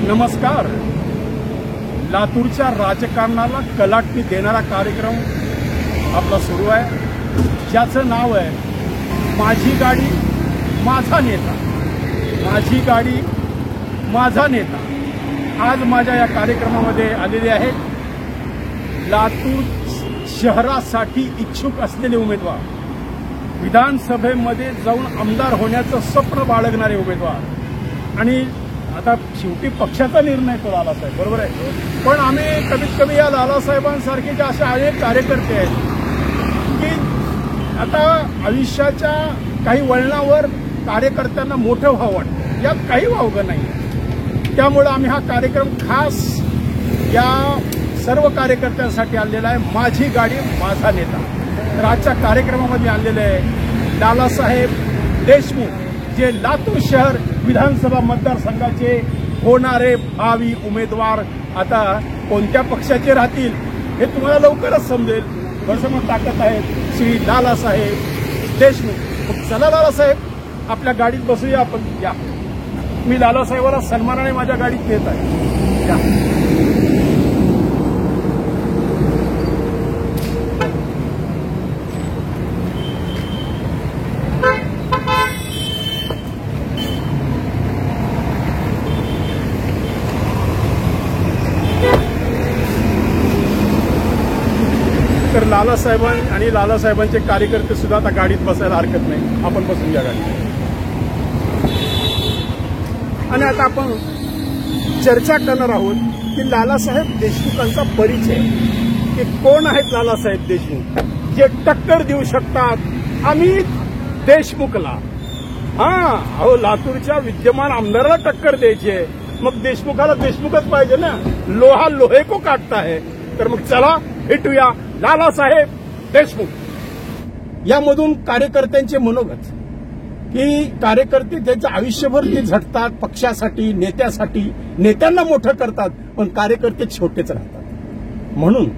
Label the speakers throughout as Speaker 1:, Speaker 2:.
Speaker 1: नमस्कार. लातूरच्या राजकारणाला कलाटणी देणारा कार्यक्रम आपला सुरू आहे, ज्याचं नाव आहे माझी गाडी माझा नेता. माझी गाडी माझा नेता. आज माझ्या या कार्यक्रमामध्ये आलेले आहेत लातूर शहरासाठी इच्छुक असलेले उमेदवार, विधानसभेमध्ये जाऊन आमदार होण्याचं स्वप्न बाळगणारे उमेदवार. आणि आता शेवटी पक्षाचा निर्णय तो लालासाहेब, बरोबर आहे, पण आम्ही कमीत कमी या लालासाहेबांसारखे जे असे अनेक कार्यकर्ते आहेत की आता आयुष्याच्या काही वळणावर कार्यकर्त्यांना मोठं व्हावं वाटतं, यात काही वावगं नाही. त्यामुळे आम्ही हा कार्यक्रम खास या सर्व कार्यकर्त्यांसाठी आणलेला आहे, माझी गाडी माझा नेता. तर आजच्या कार्यक्रमामध्ये आणलेले आहे लालासाहेब देशमुख, जे लातूर शहर विधानसभा मतदारसंघाचे होणारे भावी उमेदवार. आता कोणत्या पक्षाचे राहतील हे तुम्हाला लवकरच समजेल. वर्षभर ताकद आहेत श्री लालासाहेब देशमुख. मग चला लालासाहेब, आपल्या गाडीत बसूया आपण. या, मी लालासाहेबाला सन्मानाने माझ्या गाडीत नेत आहे. या. तर लालासाहेब आणि लालासाहेबांचे कार्यकर्ते सुद्धा आता गाडीत बसायला हरकत नाही. आपण बसून या गाडीत. आणि आता आपण चर्चा करणार आहोत की लालासाहेब देशमुखांचा परिचय, की कोण आहेत लालासाहेब देशमुख, जे टक्कर देऊ शकतात अमित देशमुखला. अहो, लातूरच्या विद्यमान आमदाराला टक्कर द्यायची आहे, मग देशमुखाला देशमुखच पाहिजे ना. लोहा लोहे को काटता है. तर मग चला भेटूया लालासाहेब देशमुख. यामधून कार्यकर्त्यांचे मनोगत, की कार्यकर्ते त्यांचं आयुष्यभर ते झटतात पक्षासाठी, नेत्यासाठी, नेत्यांना मोठं करतात, पण कार्यकर्ते छोटेच राहतात. म्हणून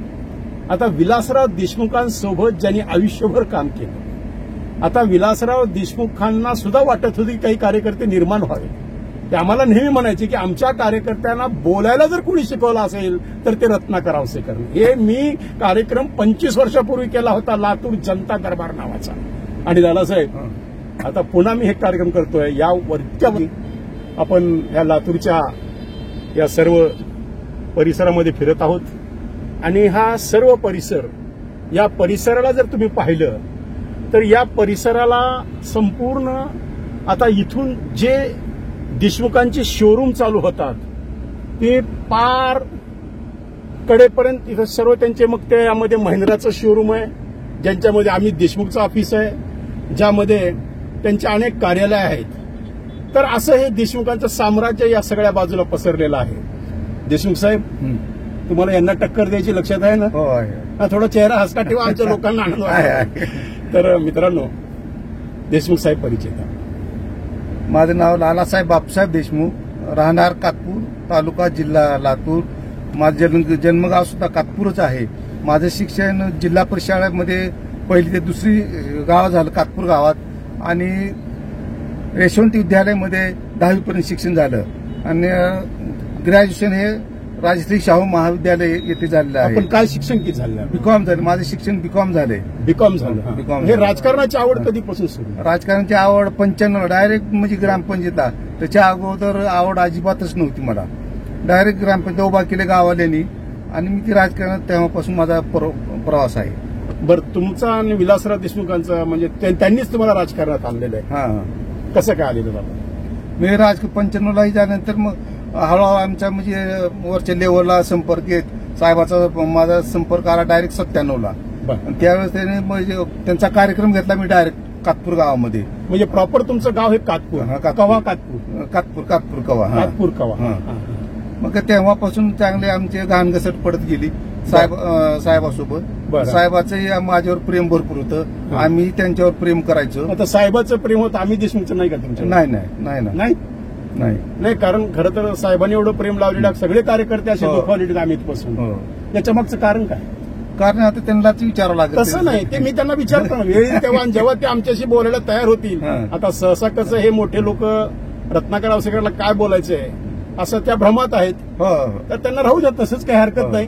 Speaker 1: आता विलासराव देशमुखांसोबत ज्यांनी आयुष्यभर काम केलं, आता विलासराव देशमुखांना सुद्धा वाटत होती काही कार्यकर्ते निर्माण व्हावे. ते आम्हाला नेहमी म्हणायचे की आमच्या कार्यकर्त्यांना बोलायला जर कोणी शिकवलं असेल तर ते रत्नाकर आवसेकर. हे मी कार्यक्रम 25 वर्षापूर्वी केला होता, लातूर जनता दरबार नावाचा. आणि दादासाहेब, आता पुन्हा मी हे कार्यक्रम करतोय. या वरच्या आपण या लातूरच्या या सर्व परिसरामध्ये फिरत आहोत. आणि हा सर्व परिसर, या परिसराला जर तुम्ही पाहिलं तर या परिसराला संपूर्ण आता इथून जे देशमुखांचे शोरूम चालू होतात ते पार कडेपर्यंत इथं सर्व त्यांचे, मग त्यामध्ये महिंद्राचं शोरूम आहे, ज्यांच्यामध्ये अमित देशमुखचं ऑफिस आहे, ज्यामध्ये त्यांचे अनेक कार्यालय आहेत. तर असं हे देशमुखांचं साम्राज्य या सगळ्या बाजूला पसरलेलं आहे. देशमुख साहेब, तुम्हाला यांना टक्कर द्यायची लक्षात आहे ना? थोडा चेहरा हसका ठेवा, आमच्या लोकांना आनंद आहे. तर मित्रांनो, देशमुख साहेब परिचय द्या.
Speaker 2: माझं नाव लालासाहेब बापसाहेब देशमुख, राहणार कातपूर तालुका जिल्हा लातूर. माझं जन्मगाव सुद्धा कातपूरच आहे. माझं शिक्षण जिल्हा परिषद शाळेमध्ये पहिली ते दुसरी गाव झालं कातपूर गावात, आणि यशवंत विद्यालयामध्ये 10वी पर्यंत शिक्षण झालं. आणि ग्रॅज्युएशन हे राजश्री शाहू महाविद्यालय येथे झालेलं आहे.
Speaker 1: पण काय शिक्षण किती झालं?
Speaker 2: बीकॉम झालं. माझं शिक्षण बीकॉम झाले.
Speaker 1: बीकॉम झालं.
Speaker 2: बीकॉम.
Speaker 1: हे राजकारणाची आवड कधीपासून सुरू?
Speaker 2: राजकारणाची आवड 95 डायरेक्ट म्हणजे ग्रामपंचायतला. त्याच्या अगोदर आवड अजिबातच नव्हती मला. डायरेक्ट ग्रामपंचायत उभा केले गाववाल्यांनी, आणि मी ती राजकारणात तेव्हापासून माझा प्रवास आहे.
Speaker 1: बरं, तुमचा आणि विलासराव देशमुखांचा म्हणजे त्यांनीच तुम्हाला राजकारणात आणलेलं आहे?
Speaker 2: हा.
Speaker 1: कसं काय आलेलं बाबा?
Speaker 2: मी 95ला झाल्यानंतर मग हळूहळू आमच्या म्हणजे वरच्या लेवलला संपर्क येत साहेबाचा माझा संपर्क आला डायरेक्ट 97ला. त्यावेळेस त्याने म्हणजे त्यांचा कार्यक्रम घेतला मी डायरेक्ट कातपूर गावामध्ये.
Speaker 1: म्हणजे प्रॉपर तुमचं गाव हे कातपूर? कवा कातपूर?
Speaker 2: कातपूर कवा.
Speaker 1: कातपूर कवा.
Speaker 2: मग तेव्हापासून चांगले आमचे घाणघसट पडत गेली साहेबासोबत. साहेबाचं माझ्यावर प्रेम भरपूर होतं, आम्ही त्यांच्यावर प्रेम करायचो.
Speaker 1: आता साहेबाचं प्रेम होतं, आम्ही देशमुखचं नाही का तुमचं?
Speaker 2: नाही नाही नाही
Speaker 1: नाही
Speaker 2: नाही
Speaker 1: नाही, कारण खरं तर साहेबांनी एवढं प्रेम लावलेलं सगळे कार्यकर्ते असे दुखावलेले अमितपासून. याच्या मागचं कारण काय?
Speaker 2: कारण आता त्यांनाच विचारावं लागेल.
Speaker 1: तसं नाही, ते मी त्यांना विचारतो ना वेळी तेव्हा, जेव्हा ते आमच्याशी बोलायला तयार होतील. आता सहसा कसं हे मोठे लोक रत्नाकर आवसेकरला काय बोलायचंय असं त्या भ्रमात आहेत.
Speaker 2: हो हो
Speaker 1: तर त्यांना राहू द्या, तसंच काही हरकत नाही.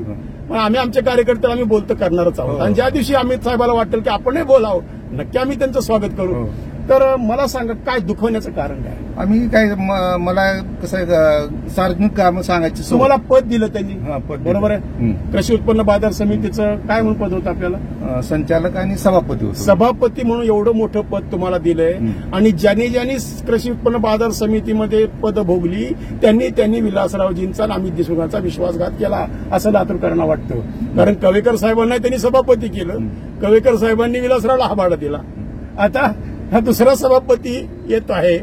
Speaker 1: पण आम्ही आमच्या कार्यकर्त्याला आम्ही बोलतो करणारच आहोत. आणि ज्या दिवशी अमित साहेबाला वाटेल की आपणही बोलावं, नक्की आम्ही त्यांचं स्वागत करू. तर मला सांगा, काय दुखवण्याचं कारण काय?
Speaker 2: आम्ही काय मला कसं आहे, सार्वजनिक कामं सांगायची सवय.
Speaker 1: तुम्हाला पद दिलं त्यांनी,
Speaker 2: हा, पद दिलं.
Speaker 1: बरोबर आहे. कृषी उत्पन्न बाजार समितीचं काय म्हणून पद होतं आपल्याला?
Speaker 2: संचालक आणि सभापती होतो.
Speaker 1: सभापती म्हणून एवढं मोठं पद तुम्हाला दिलंय. आणि ज्यांनी ज्यांनी कृषी उत्पन्न बाजार समितीमध्ये पद भोगली त्यांनी विलासरावजींचा आणि अमित देशमुखांचा विश्वासघात केला असं लातूरकरांना वाटतं. कारण कवेकर साहेबांना त्यांनी सभापती केलं, कवेकर साहेबांनी विलासरावला हा भाडा दिला. आता हा दुसरा सभापती येत आहे.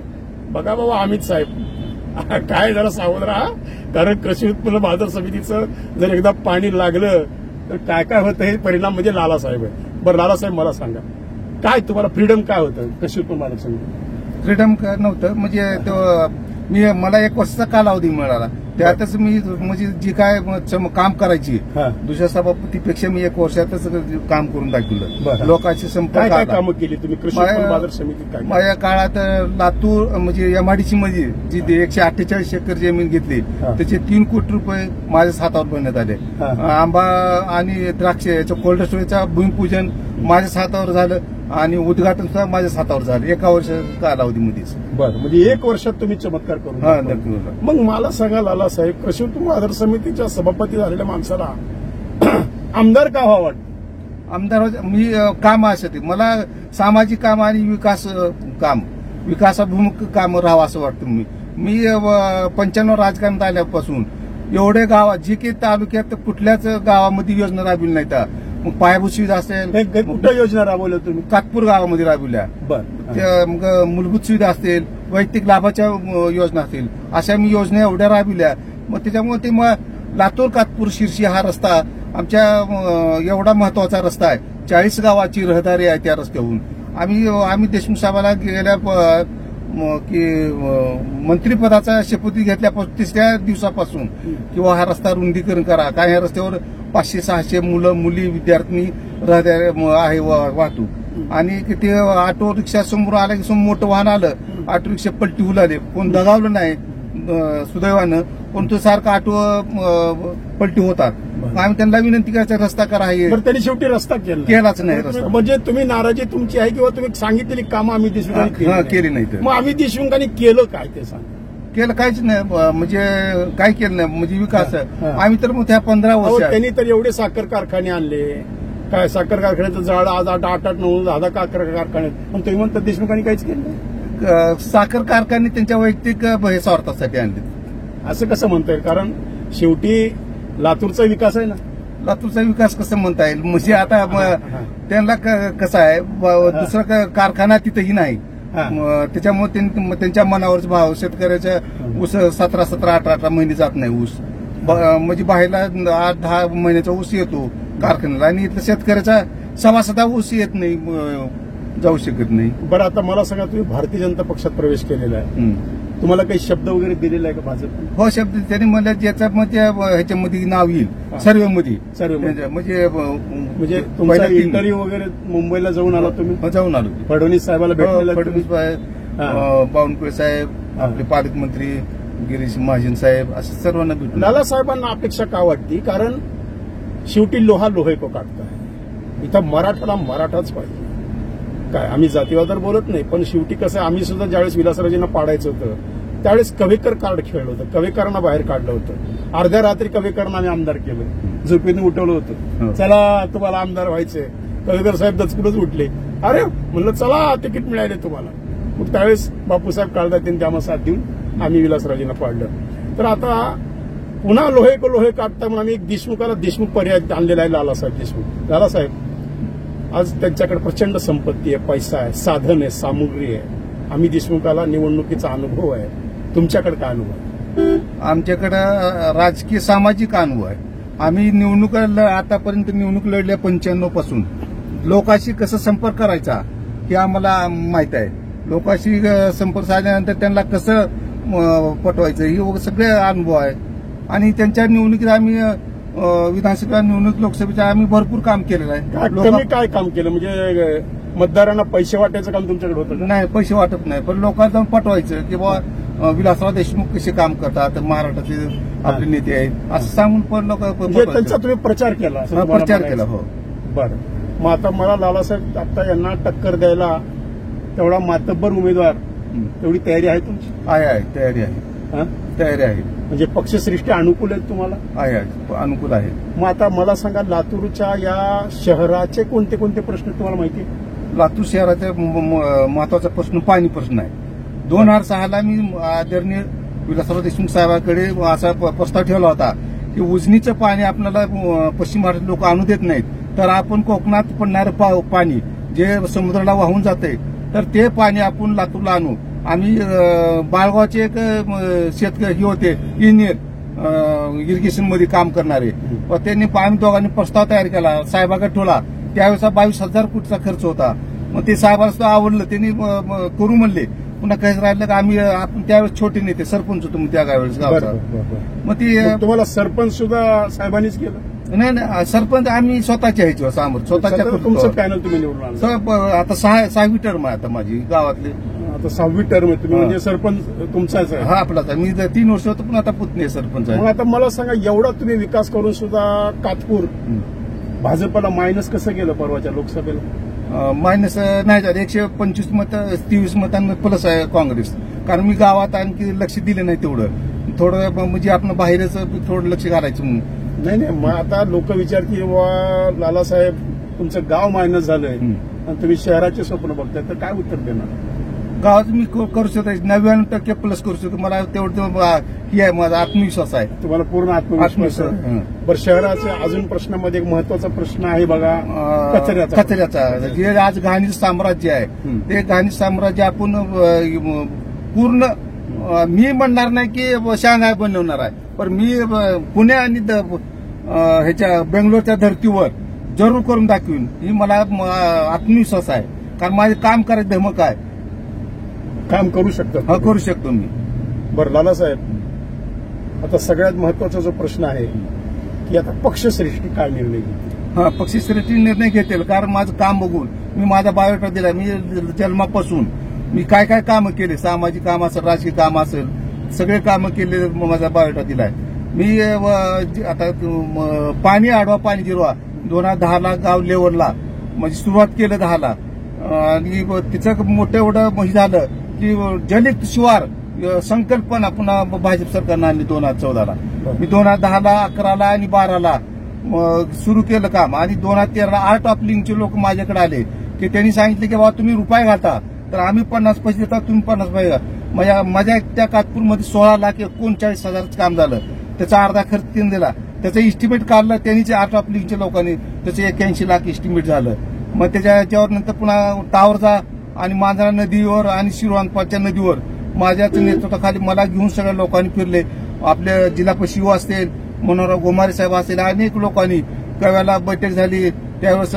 Speaker 1: बघा बाबा अमित साहेब, काय जरा सावध राहा. कारण कृषी उत्पन्न बाजार समितीचं जर एकदा पाणी लागलं तर काय काय होतं हे परिणाम म्हणजे लालासाहेब आहे. बरं लालासाहेब, मला सांगा, काय तुम्हाला फ्रीडम काय होतं कृषी उत्पन्न बाजार समिती?
Speaker 2: फ्रीडम नव्हतं, म्हणजे मला 1 वर्षाचा कालावधी मिळाला. त्यातच मी म्हणजे जी काय काम करायची दुसऱ्या सभापतीपेक्षा मी 1 वर्षातच काम करून दाखवलं. लोकांशी संपर्क.
Speaker 1: काय कामं केली तुम्ही कृषी उत्पन्न बाजार समितीत?
Speaker 2: माझ्या काळात लातूर म्हणजे एमआयडीसी मध्ये जी 148 एकर जमीन घेतली त्याचे 3 कोटी रुपये माझ्या हातावर भरण्यात आले. आंबा आणि द्राक्ष याचं कोल्ड स्टोरेजचं भूमिपूजन माझ्या हातावर झालं आणि उद्घाटन सुद्धा माझ्या हातावर झालं 1 वर्ष कालावधीमध्येच.
Speaker 1: बरं, म्हणजे 1 वर्षात तुम्ही चमत्कार करून. मग मला सांगा लालासाहेब, कृषी उत्पन्न बाजार समितीच्या सभापती झालेल्या माणसाला आमदार का व्हावं वाटतं?
Speaker 2: आमदार मी काम असे मला सामाजिक काम आणि विकासाभिमुख काम राहावं असं वाटतं. मी 95 राजकारणात आल्यापासून एवढे गावात जी की तालुक्यात कुठल्याच गावामध्ये योजना राबविली नाही. तर मग पायाभूत सुविधा असेल,
Speaker 1: कुठल्या योजना राबवल्या तुम्ही?
Speaker 2: कातपूर गावामध्ये राबविल्या. मग मूलभूत सुविधा असतील, वैयक्तिक लाभाच्या योजना असतील, अशा मी योजना एवढ्या राबविल्या. मग त्याच्यामुळे ते लातूर कातपूर शिर्शी हा रस्ता आमच्या एवढा महत्वाचा रस्ता आहे. 40 गावाची रहदारी आहे त्या रस्त्यावरून. आम्ही देशमुख साहेबाला गेल्या की मंत्रिपदाचा शपथ घेतल्यापासून 3ऱ्या दिवसापासून किंवा हा रस्ता रुंदीकरण करा. काय या रस्त्यावर 500-600 मुलं मुली विद्यार्थी रहदारी आहे वाहतूक. आणि ते ऑटो रिक्षा समोर आलं की समोर मोठं वाहन आलं, ऑटो रिक्षा पलटी होऊ लागले. कोण दगावलं नाही सुदैवानं, पण तो सारखा ऑटो पलटी होतात. आम्ही त्यांना विनंती करायचा रस्ता करा.
Speaker 1: त्यांनी शेवटी रस्ता
Speaker 2: केलाच नाही रस्ता.
Speaker 1: म्हणजे तुम्ही नाराजी तुमची आहे किंवा तुम्ही सांगितलेली कामं आम्ही देशमुखांनी
Speaker 2: केली नाही.
Speaker 1: मग आम्ही देशमुखांनी केलं काय ते सांग?
Speaker 2: केलं काहीच नाही, म्हणजे काय केलं नाही. म्हणजे विकास आम्ही तर मग त्या 15 वर्षात
Speaker 1: त्यांनी तर एवढे साखर कारखाने आणले. काय साखर कारखान्याचं जाळ आज 8-9 10 कारखाने, पण तुम्ही म्हणतात देशमुखांनी काहीच केलं नाही.
Speaker 2: साखर कारखाने त्यांच्या वैयक्तिक स्वार्थासाठी आणले.
Speaker 1: असं कसं म्हणता येईल? कारण शेवटी लातूरचा विकास आहे ना.
Speaker 2: लातूरचा विकास कसं म्हणता येईल? म्हणजे आता त्यांना कसं आहे, दुसरा कारखाना तिथंही नाही. त्याच्यामुळे त्यांच्या मनावरच भाव शेतकऱ्याच्या ऊस 17-18 महिने जात नाही ऊस. म्हणजे बाहेरला 8-10 महिन्याचा ऊस येतो कारखान्याला आणि इथं शेतकऱ्याचा 6-7 ऊस येत नाही, जाऊ शकत नाही.
Speaker 1: बरं, आता मला सांगा, तुम्ही भारतीय जनता पक्षात प्रवेश केलेला आहे, तुम्हाला काही शब्द वगैरे दिलेला आहे का भाजप?
Speaker 2: हो, शब्द त्यांनी म्हणलं ज्याच्यामध्ये ह्याच्यामध्ये नाव येईल सर्व्हेमध्ये. म्हणजे
Speaker 1: तुमचा इंटरव्ह्यू वगैरे मुंबईला जाऊन आला तुम्ही?
Speaker 2: जाऊन आलो.
Speaker 1: फडणवीस साहेबाला भेटलेला?
Speaker 2: फडणवीस बावनकुळे साहेब, आपले पालकमंत्री गिरीश महाजन साहेब, असं सर्वांना भेटलो.
Speaker 1: लाला साहेबांना अपेक्षा का वाटते? कारण शेवटी लोहा लोहे को काटता है. इथं मराठाला मराठाच पाहिजे. काय आम्ही जातीवादावर बोलत नाही, पण शेवटी कसं आम्ही सुद्धा ज्यावेळेस विलासरावजींना पाडायचं होतं त्यावेळेस कवेकर कार्ड खेळलं होतं, कवेकरांना बाहेर काढलं होतं. अर्ध्या रात्री कवेकरांना आम्ही आमदार केलं, झोपेतून उठवलं होतं, चला तुम्हाला आमदार व्हायचंय. कवेकर साहेब दचकूनच उठले. अरे म्हणलं चला तिकीट मिळाले तुम्हाला. मग त्यावेळेस बापूसाहेब काळदार त्यांनी त्याला साथ देऊन आम्ही विलासरावजींना पाडलं. तर आता पुन्हा लोहे को लोहे काढता म्हणून आम्ही एक देशमुखाला देशमुख पर्याय आणलेला आहे, लालासाहेब देशमुख. लालासाहेब आज त्यांच्याकडे प्रचंड संपत्ती आहे, पैसा आहे, साधन आहे, सामुग्री आहे. आम्ही देशमुखाला निवडणुकीचा अनुभव आहे. तुमच्याकडे काय अनुभव आहे?
Speaker 2: आमच्याकडे राजकीय सामाजिक अनुभव आहे. आम्ही निवडणूक आतापर्यंत निवडणूक लढल्या 95 पासून. लोकांशी कसं संपर्क करायचा हे आम्हाला माहित आहे. लोकांशी संपर्क साधल्यानंतर त्यांना कसं पटवायचं हे सगळे अनुभव आहे. आणि त्यांच्या निवडणुकीत आम्ही विधानसभा निवडणूक लोकसभेच्या आम्ही भरपूर काम केलेलं आहे.
Speaker 1: तुम्ही काय काम केलं? म्हणजे मतदारांना पैसे वाटायचं काम तुमच्याकडे होतं?
Speaker 2: नाही, पैसे वाटत नाही, पण लोकांना पटवायचं की बाबा विलासराव देशमुख कसे काम करतात, महाराष्ट्राचे आपले नेते आहेत असं सांगून पण लोक
Speaker 1: म्हणजे त्यांचा तुम्ही प्रचार केला असं तुम्हाला
Speaker 2: प्रचार
Speaker 1: म्हणायचं.
Speaker 2: केला. हो.
Speaker 1: बरं, मग आता मला लालासाहेब आता यांना टक्कर द्यायला तेवढा मातब्बर उमेदवार, तेवढी तयारी आहे तुमची?
Speaker 2: आहे, तयारी आहे.
Speaker 1: हा?
Speaker 2: तयारी आहे.
Speaker 1: म्हणजे पक्षश्रेष्ठी अनुकूल आहेत तुम्हाला?
Speaker 2: आहे, अनुकूल आहे.
Speaker 1: मग आता मला सांगा, लातूरच्या या शहराचे कोणते कोणते प्रश्न तुम्हाला माहिती आहे?
Speaker 2: लातूर शहराचा महत्वाचा प्रश्न पाणी प्रश्न आहे. 2006ला मी आदरणीय विलासराव देशमुख साहेबांकडे असा प्रस्ताव ठेवला होता की उजनीचं पाणी आपल्याला पश्चिम महाराष्ट्र लोक आणू देत नाहीत, तर आपण कोकणात पडणारं पाणी जे समुद्राला वाहून जाते तर ते पाणी आपण लातूरला आणू. आम्ही बाळगावचे एक शेतकरी होते इंजिनियर इरिगेशन मध्ये काम करणारे, त्यांनी आम्ही दोघांनी प्रस्ताव तयार केला, साहेबाकडे ठेवला. त्यावेळेस 22,000 कोटीचा खर्च होता. मग ते साहेबांना सुद्धा आवडलं, त्यांनी करू म्हणले. पुन्हा काहीच राहिलं का आम्ही आपण त्यावेळेस छोटे नेते सरपंच होतो त्या वेळेस गावचा. मग ती
Speaker 1: तुम्हाला सरपंच सुद्धा साहेबांनीच केलं?
Speaker 2: नाही, सरपंच आम्ही स्वतःच्या ह्याच्यावर समोर स्वतःच्या
Speaker 1: तुमचं पॅनल तुम्ही निवडून आणलं?
Speaker 2: आता 6वी टर्म आहे आता माझी गावातली.
Speaker 1: आता 6वी टर्म आहे, तुम्ही म्हणजे सरपंच तुमचाच आहे?
Speaker 2: हा, आपलाच आहे. मी 3 वर्ष होतो पण आता पुतणे सरपंच आहे.
Speaker 1: मग आता मला सांगा, एवढा तुम्ही विकास करून सुद्धा कातपूर भाजपला मायनस कसं गेलं परवाच्या लोकसभेला?
Speaker 2: मायनस नाही झालं. 125 मतं 23 मतांमध्ये प्लस आहे काँग्रेस. कारण मी गावात आणखी लक्ष दिलं नाही तेवढं, थोडं म्हणजे आपण बाहेरच थोडं लक्ष घालायचं म्हणून.
Speaker 1: नाही, मग आता लोक विचारतील बाबा लालासाहेब तुमचं गाव मायनस झालंय आणि तुम्ही शहराचे स्वप्न बघताय, तर काय उत्तर देणार?
Speaker 2: गावात मी करू शकतो 99% प्लस करू शकतो. मला तेवढं ही आहे, माझा आत्मविश्वास आहे.
Speaker 1: तुम्हाला पूर्ण आत्मविश्वास आहे. बरं, शहराच्या अजून प्रश्नामध्ये एक महत्वाचा प्रश्न आहे बघा,
Speaker 2: कचऱ्याचा. जे आज घाणी साम्राज्य आहे ते घाणी साम्राज्य आपण पूर्ण, मी म्हणणार नाही की शांघाय बनवणार आहे, पण मी पुणे आणि ह्याच्या बेंगलोरच्या धर्तीवर जरूर करून दाखवीन, ही मला आत्मविश्वास आहे. कारण माझे काम करायचं धमक आहे.
Speaker 1: काम करू शकतो?
Speaker 2: हा, करू शकतो मी.
Speaker 1: बरं लालासाहेब, आता सगळ्यात महत्वाचा जो प्रश्न आहे की आता पक्षश्रेष्ठी काय निर्णय घेते?
Speaker 2: हा, पक्षश्रेष्ठी निर्णय घेतील. कारण माझं काम बघून मी माझा बायोडेटा दिला. मी जन्मापासून मी काय काय कामं केले, सामाजिक काम असेल, राजकीय काम असेल, सगळे कामं केले, माझा बायोडेटा दिलाय. मी आता पाणी आडवा पाणी जिरवा 2010ला गाव लेवलला म्हणजे सुरुवात केलं 10ला, आणि तिचं मोठं एवढं झालं की जलयुक्त शिवार संकल्पना पुन्हा भाजप सरकारनं आणली 2014ला. मी 2010ला 11ला आणि 12ला सुरू केलं काम, आणि 2013ला आर्ट ऑफ लिंकचे लोक माझ्याकडे आले की त्यांनी सांगितले की बाबा तुम्ही रुपये घालता तर आम्ही 50 पैसे देतात, तुम्ही 50 पैसे. माझ्या त्या कातपूरमध्ये 16,39,000 काम झालं. त्याचा अर्धा खर्च त्यांनी दिला. त्याचं इस्टिमेट काढलं त्यांनीच आर्ट ऑफ लिंकच्या लोकांनी, त्याचं 81 लाख इस्टिमेट झालं. मग त्याच्यावर नंतर पुन्हा टावरचा आणि मांजरा नदीवर आणि शिरवानपाच्या नदीवर माझ्याच नेतृत्वाखाली मला घेऊन सगळ्या लोकांनी फिरले. आपल्या जिल्हा परिषद असतील, मनोहर गोमारे साहेब असतील, अनेक लोकांनी कव्याला बैठक झाली. त्यावेळेस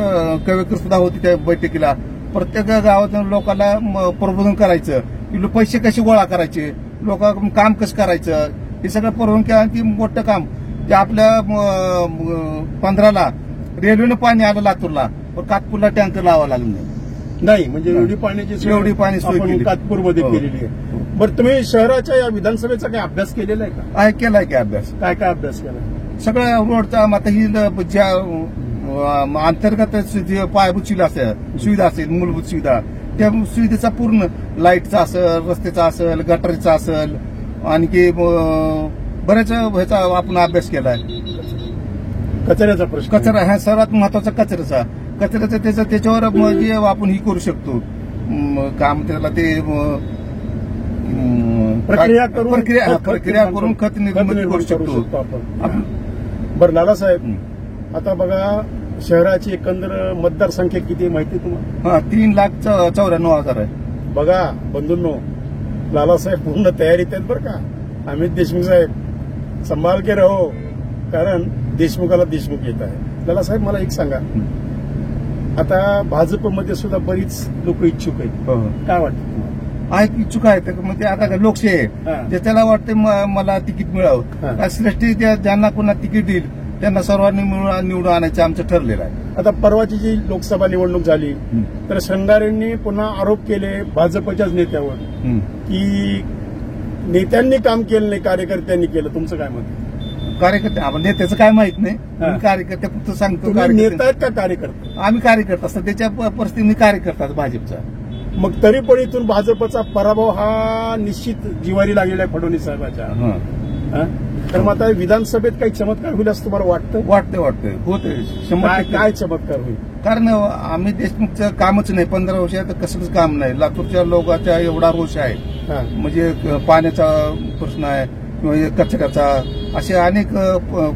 Speaker 2: कवेकर सुद्धा होती त्या बैठकीला. प्रत्येक गावात लोकांना प्रबोधन करायचं की पैसे कसे गोळा करायचे, लोक काम कसं करायचं, हे सगळं प्रबोधन केलं. ती मोठं काम ते आपल्या 15ला रेल्वेनं पाणी आलं लातूरला, पण कातपूरला टँकर लावावं लागलं
Speaker 1: नाही. म्हणजे एवढी पाणी सोय कातपूरमध्ये केलेली आहे. बरं, तुम्ही शहराच्या या विधानसभेचा काही अभ्यास केलेला आहे का?
Speaker 2: आहे, केलाय की अभ्यास.
Speaker 1: काय काय अभ्यास केलाय?
Speaker 2: सगळं रोडचा. आता ही ज्या अंतर्गत पायाभूत सुविधा असेल, मूलभूत सुविधा, त्या सुविधेचा पूर्ण लाईटचा असेल, रस्त्याचा असेल, गटारीचा असेल, आणखी बऱ्याच ह्याचा आपण अभ्यास केलाय.
Speaker 1: कचऱ्याचा प्रश्न,
Speaker 2: कचरा हा सर्वात महत्वाचा. कचऱ्याचा त्याच्यावर म्हणजे आपण ही करू शकतो काम, त्याला ते
Speaker 1: प्रक्रिया
Speaker 2: करून खत निर्मिती करू शकतो
Speaker 1: आपण. बरं लालासाहेब, आता बघा शहराची एकंदर मतदारसंख्या किती माहिती तुम्हाला?
Speaker 2: हा, 3,94,000 आहे.
Speaker 1: बघा बंधूंनो, लालासाहेब पूर्ण तयारीत आहेत बरं का. अमित देशमुख साहेब संभाल के रहो, कारण देशमुखाला देशमुख येत आहे. लालासाहेब मला एक सांगा, आता भाजपमध्ये सुद्धा बरीच लोक इच्छुक आहेत, काय वाटतं तुम्हाला?
Speaker 2: आहेत, इच्छुक आहेत. मग ते आता लोकशाही आहे, ज्याला वाटतं मला तिकीट मिळावं, श्रेष्ठी ज्यांना कोणा तिकीट देईल त्यांना सर्वांनी निवडून आणायचं आमचं ठरलेलं आहे.
Speaker 1: आता परवाची जी लोकसभा निवडणूक झाली तर शंगारेंनी पुन्हा आरोप केले भाजपच्याच नेत्यावर की नेत्यांनी काम केलं नाही, कार्यकर्त्यांनी केलं. तुमचं काय मत?
Speaker 2: कार्यकर्ते आपण नेत्याचं काय माहित नाही. मी कार्यकर्ते फक्त सांगतो.
Speaker 1: तुम्ही नेता आहेत का कार्यकर्ते?
Speaker 2: आम्ही कार्यकर्ता असतात, त्याच्या परिस्थिती मी कार्यकर्ता भाजपचा.
Speaker 1: मग तरी पण इथून भाजपचा पराभव हा निश्चित जिवारी लागलेला आहे फडणवीस साहेबांच्या. तर मग आता विधानसभेत काही चमत्कार होईल असं तुम्हाला वाटतं?
Speaker 2: वाटतंय होते 100%.
Speaker 1: काय चमत्कार होईल?
Speaker 2: कारण आम्ही देशमुखचं कामच नाही, 15 वर्षात कसलंच काम नाही. लातूरच्या लोकांचा एवढा रोष आहे, म्हणजे पाण्याचा प्रश्न आहे किंवा कचऱ्याचा, असे अनेक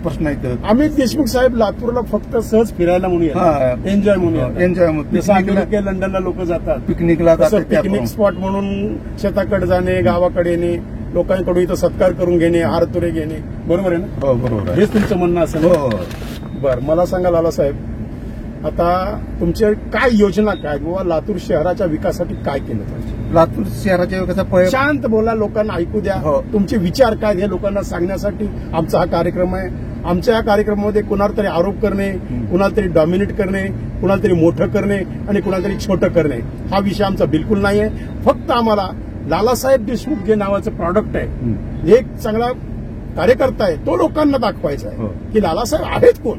Speaker 2: प्रश्न आहेत.
Speaker 1: अमित देशमुख साहेब लातूरला फक्त सहज फिरायला म्हणून, एन्जॉय म्हणून, जसं अमेरिका लंडनला लोक जातात
Speaker 2: पिकनिकला,
Speaker 1: पिकनिक स्पॉट म्हणून शेताकडे जाणे, गावाकडे येणे, लोकांकडून इथं सत्कार करून घेणे, हारतुरे घेणे, बरोबर आहे ना?
Speaker 2: हो, बरोबर.
Speaker 1: हेच तुमचं म्हणणं असेल.
Speaker 2: हो.
Speaker 1: बरं, मला सांगा लालासाहेब, आता तुमच्या काय योजना काय बाबा लातूर शहराच्या विकासासाठी काय केलं पाहिजे?
Speaker 2: लातूर शहराच्या विकासाचा
Speaker 1: शांत बोला, लोकांना ऐकू द्या. तुमचे विचार काय हे लोकांना सांगण्यासाठी आमचा हा कार्यक्रम आहे. आमच्या या कार्यक्रमामध्ये कुणाला तरी आरोप करणे, कुणाला तरी डॉमिनेट करणे, कुणाला तरी मोठं करणे आणि कुणाला तरी छोटं करणे हा विषय आमचा बिलकुल नाही आहे. फक्त आम्हाला लालासाहेब देशमुख जे नावाचं प्रॉडक्ट आहे, एक चांगला कार्यकर्ता आहे, तो लोकांना दाखवायचा आहे की लालासाहेब आहेत कोण.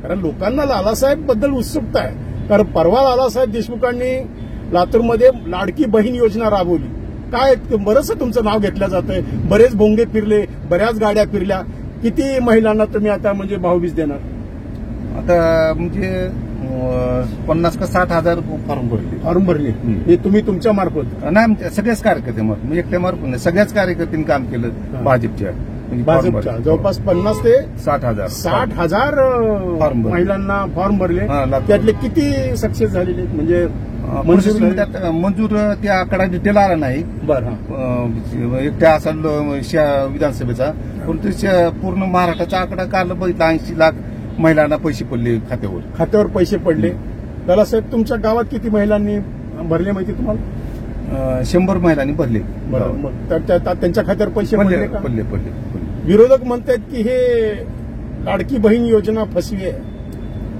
Speaker 1: कारण लोकांना लालासाहेब बद्दल उत्सुकता आहे. कारण परवा लालासाहेब देशमुखांनी लातूरमध्ये लाडकी बहीण योजना राबवली. काय बरंचसं तुमचं नाव घेतलं जातंय, बरेच भोंगे फिरले, बऱ्याच गाड्या फिरल्या. किती महिलांना तुम्ही आता म्हणजे भाऊबीज देणार?
Speaker 2: आता म्हणजे 50 का 60 हजार फॉर्म भरले.
Speaker 1: हे तुम्ही तुमच्या मार्फत?
Speaker 2: नाही, सगळ्याच कार्यकर्त्यांमार्फत, मी एकट्या मार्फत नाही, सगळ्याच कार्यकर्त्यांनी काम केलं भाजपच्या.
Speaker 1: जवळपास 50 ते
Speaker 2: 60
Speaker 1: हजार महिलांना फॉर्म भरले. त्यातले किती सक्सेस झालेले म्हणजे
Speaker 2: मंजूर त्या आकडा डिटेल आला नाही.
Speaker 1: बरं,
Speaker 2: एकट्या असा विधानसभेचा, परंतु पूर्ण महाराष्ट्राचा आकडा काल बघितला. 80 लाख महिलांना पैसे पडले, खात्यावर पैसे पडले. दादासाहेब, तुमच्या गावात किती महिलांनी भरले माहिती तुम्हाला? 100 महिलांनी भरले.
Speaker 1: बरं, मग त्यांच्या खात्यावर पैसे
Speaker 2: पडले.
Speaker 1: विरोधक म्हणतात की हे लाडकी बहीण योजना फसवी आहे.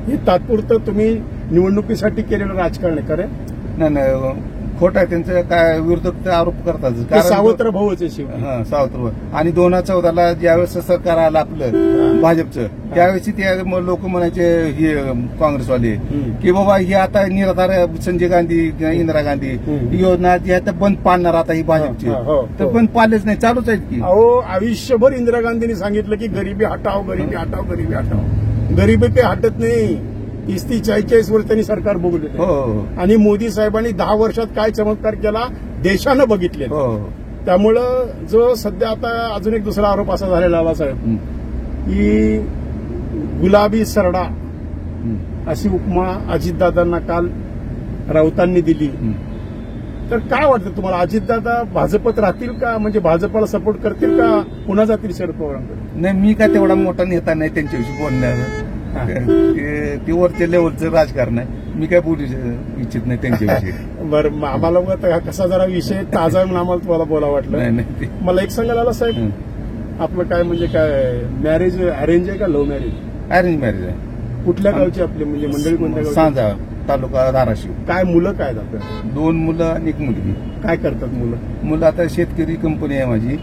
Speaker 1: हे तात्पुरतं तुम्ही निवडणुकीसाठी केलेलं राजकारण आहे, खरं?
Speaker 2: नाही, खोट आहे त्यांचं. काय विरोधक आरोप करतात,
Speaker 1: सावत्र भाऊच आहे शेवटी.
Speaker 2: सावत्र भाऊ. आणि 2014ला ज्यावेळेस सरकार आलं आपलं भाजपचं, त्यावेळेस ते लोक म्हणायचे, हे काँग्रेसवाले, की बाबा ही आता निराधार संजय गांधी, इंदिरा गांधी ही योजना जी आहे बंद पाडणार आता ही भाजपची. तर बंद पाडलेच नाही, चालूच आहेत की.
Speaker 1: अहो, आयुष्यभर इंदिरा गांधींनी सांगितलं की गरिबी हटाव, गरिबी हटाव, गरिबी हटाव. गरिबी काही हटत नाही. 30-40 वर्ष त्यांनी सरकार भोगले. आणि मोदी साहेबांनी 10 वर्षात काय चमत्कार केला देशानं बघितले. त्यामुळं जो सध्या आता अजून एक दुसरा आरोप असा झालेला आला साहेब, की गुलाबी सरडा अशी उपमा अजितदादांना काल राऊतांनी दिली. तर काय वाटतं तुम्हाला, अजितदादा भाजपत राहतील का? म्हणजे भाजपला सपोर्ट करतील का? पुन्हा जातील शरद पवारांकडे?
Speaker 2: नाही, मी काय तेवढा मोठा नेता नाही त्यांच्याविषयी बोलण्यावर. ते वरच्या लेवलचं राजकारण आहे, मी काय बोलू इच्छित नाही त्यांच्याविषयी.
Speaker 1: बरं, आम्हाला बघा कसा जरा विषय ताजा म्हणून आम्हाला तुम्हाला बोला वाटलं. मला एक सांगायला साहेब, आपलं काय म्हणजे काय मॅरेज अरेंज आहे का लव्ह मॅरेज?
Speaker 2: अरेंज मॅरेज आहे.
Speaker 1: कुठल्या गावची आपली म्हणजे मंडळी कोणत्या गावची?
Speaker 2: सांजा, तालुका धाराशिव.
Speaker 1: काय मुलं काय आपल्याला?
Speaker 2: 2 मुलं आणि 1 मुलगी.
Speaker 1: काय करतात मुलं?
Speaker 2: मुलं आता शेतकरी कंपनी आहे माझी.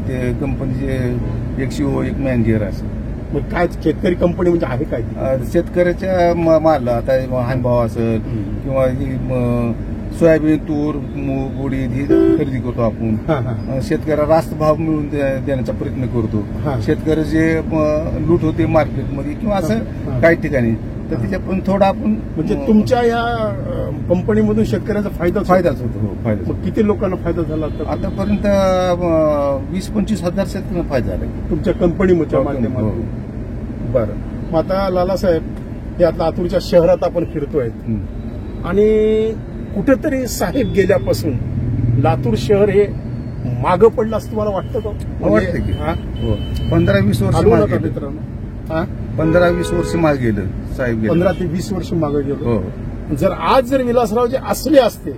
Speaker 2: ते कंपनीचे एक शिओ, एक मॅनेजर असं.
Speaker 1: मग काय शेतकरी कंपनी म्हणजे आहे काय?
Speaker 2: शेतकऱ्याच्या माल, आता हनभाव असेल किंवा सोयाबीन, तूर, मूग, उडीद ही खरेदी करतो आपण. शेतकऱ्याला रास्त भाव मिळवून देण्याचा प्रयत्न करतो. शेतकऱ्याचे लूट होते मार्केटमध्ये किंवा असं काही ठिकाणी, तर त्याच्यापर्यंत थोडा आपण
Speaker 1: म्हणजे तुमच्या या कंपनीमधून शेतकऱ्याचा फायदाच
Speaker 2: होतो. फायदा.
Speaker 1: किती लोकांना फायदा झाला
Speaker 2: आतापर्यंत? 20-25 हजार शेतकऱ्यांना फायदा झाला
Speaker 1: तुमच्या कंपनीच्या माध्यमातून. बरं, मग आता लालासाहेब, हे आता लातूरच्या शहरात आपण फिरतोय आणि कुठेतरी साहेब गेल्यापासून लातूर शहर हे मागं पडलं असं तुम्हाला वाटतं का?
Speaker 2: वाटतं की 15-20 वर्ष
Speaker 1: मित्रांनो,
Speaker 2: 15-20 वर्ष मागे गेलं साहेब.
Speaker 1: 15 ते 20 वर्ष मागे गेलो. जर आज जर विलासराव जे असले असते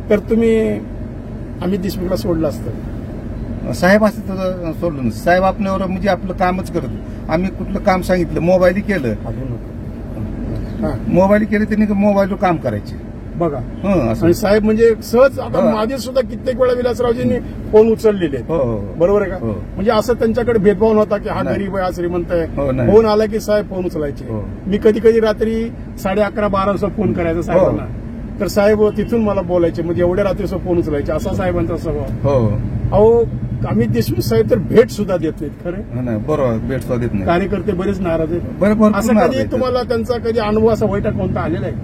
Speaker 1: तर तुम्ही अमित देशमुखला सोडलं असतं?
Speaker 2: साहेब असं तर सोडलं. साहेब आपल्यावर म्हणजे आपलं कामच करत. आम्ही कुठलं काम सांगितलं, मोबाईल केलं, त्यांनी मोबाईलवर काम करायचे.
Speaker 1: बघा
Speaker 2: असं.
Speaker 1: आणि साहेब म्हणजे सहज आता
Speaker 2: हो.
Speaker 1: माझे सुद्धा कित्येक वेळा विलासरावजींनी फोन उचललेले आहेत.
Speaker 2: हो, हो.
Speaker 1: बरोबर आहे का?
Speaker 2: हो.
Speaker 1: म्हणजे असं त्यांच्याकडे भेदभाव नव्हता की हा
Speaker 2: नाही.
Speaker 1: गरीब आहे हा श्रीमंत आहे.
Speaker 2: हो, नाही.
Speaker 1: फोन आला की साहेब फोन उचलायचे.
Speaker 2: हो.
Speaker 1: मी कधी कधी रात्री 11:30-12 वाजता फोन करायचा साहेबांना, तर साहेब तिथून मला बोलायचे, म्हणजे एवढ्या रात्री फोन उचलायचे. असा साहेबांचा स्वभाव.
Speaker 2: हो
Speaker 1: अहो अमित देशमुख साहेब तर भेट सुद्धा देत नाहीत. खरे
Speaker 2: नाही बरोबर भेट सुद्धा देत नाही.
Speaker 1: कार्यकर्ते बरेच नाराज आहेत.
Speaker 2: भरपूर
Speaker 1: असं
Speaker 2: नाराज
Speaker 1: कधी
Speaker 2: आहेत.
Speaker 1: तुम्हाला त्यांचा कधी अनुभव असा वाईट कोणता आलेला आहे?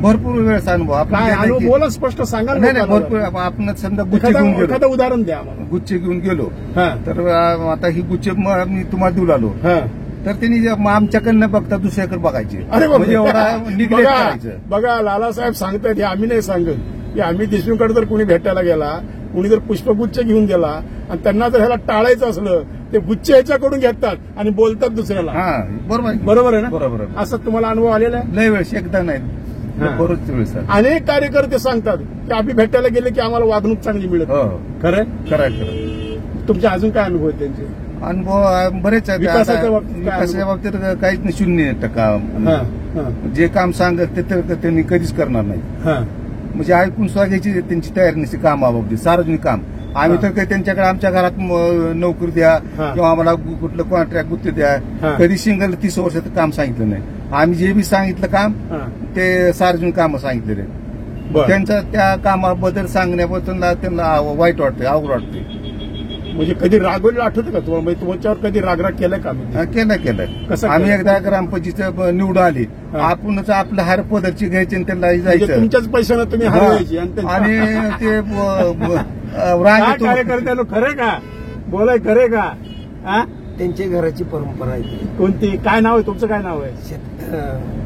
Speaker 2: भरपूर वेळेस अनुभव आपण
Speaker 1: काय
Speaker 2: गेला
Speaker 1: अनुभव
Speaker 2: की-
Speaker 1: बोला, स्पष्ट सांगा ना
Speaker 2: नाही नाही
Speaker 1: लोकांना.
Speaker 2: भरपूर आपण समजा गुच्छ घेऊन गेलो,
Speaker 1: एखादं उदाहरण द्या आम्हाला.
Speaker 2: गुच्छ घेऊन गेलो
Speaker 1: हा,
Speaker 2: तर आता ही गुच्छ मी तुम्हाला देऊ लागलो
Speaker 1: हा.
Speaker 2: तर त्यांनी आमच्याकडनं बघता दुसऱ्याकडे बघायचे.
Speaker 1: अरे बापरे.
Speaker 2: म्हणजे एवढा निग्लेक्ट
Speaker 1: बघा
Speaker 2: करायचं.
Speaker 1: बघा, लालासाहेब सांगतायत, हे आम्ही नाही सांगत, की आम्ही देशमुखकडे जर कोणी भेटायला गेला, कुणी जर पुष्पगुच्छ घेऊन गेला आणि त्यांना जर ह्याला टाळायचं असलं, ते गुच्छ ह्याच्याकडून घेतात आणि बोलतात दुसऱ्याला.
Speaker 2: हा बरोबर आहे.
Speaker 1: बरोबर आहे ना?
Speaker 2: बरोबर आहे.
Speaker 1: असं तुम्हाला अनुभव आलेला आहे?
Speaker 2: लय वेळेस एकदा नाही
Speaker 1: हा.
Speaker 2: बरोच वेळेस.
Speaker 1: अनेक कार्यकर्ते सांगतात की आम्ही भेटायला गेले की आम्हाला वागणूक चांगली मिळत
Speaker 2: हो
Speaker 1: नाही. खरंय?
Speaker 2: खरं
Speaker 1: तुमचे अजून काय अनुभव आहेत त्यांचे?
Speaker 2: अनुभव बरेच आहेत.
Speaker 1: विकासाच्या
Speaker 2: आता
Speaker 1: बाबतीत काय
Speaker 2: विकासाच्या बाबतीत काहीच नाही, 0%
Speaker 1: हा, हा,
Speaker 2: जे काम सांगत ते तर त्यांनी कधीच करणार नाही.
Speaker 1: हा.
Speaker 2: म्हणजे ऐकून सुद्धा घ्यायची त्यांची तयारी नसते कामाबाबतीत. सार्वजनिक काम आम्ही तर काही त्यांच्याकडे आमच्या घरात नोकरी द्या
Speaker 1: हा.
Speaker 2: किंवा आम्हाला कुठलं कॉन्ट्रॅक्ट गुत्ते द्या,
Speaker 1: हा.
Speaker 2: कधी सिंगल 30 वर्षाचं काम सांगितलं नाही. आम्ही जे बी सांगितलं काम
Speaker 1: हा.
Speaker 2: ते सार्वजनिक कामं सांगितलेले.
Speaker 1: बरं.
Speaker 2: त्यांच्या त्या कामाबद्दल सांगण्याबद्दल त्यांना वाईट वाटतंय, अवघड वाटतंय.
Speaker 1: म्हणजे कधी रागवलेलं आठवतं का तुम्हाला? म्हणजे तुमच्यावर कधी रागराग केलाय का आम्ही?
Speaker 2: केलं
Speaker 1: कसं
Speaker 2: आम्ही
Speaker 1: केलं?
Speaker 2: एकदा ग्रामपंचायत निवडून आली,
Speaker 1: हा.
Speaker 2: आपणच आपलं हार पदरची घ्यायची आणि त्यांना
Speaker 1: म्हणजे
Speaker 2: जायचं
Speaker 1: तुमच्याच पैशानं तुम्ही
Speaker 2: हा.
Speaker 1: हरवायची आणि त्यांच्या-
Speaker 2: आणि ते
Speaker 1: काय
Speaker 2: रांगेतून
Speaker 1: कार्यकर्त्यानं खरे का बोलाय, खरे का? हा?
Speaker 3: त्यांच्या घराची परंपरा आहे ती.
Speaker 1: कोणती? काय नाव आहे तुमचं? काय नाव आहे?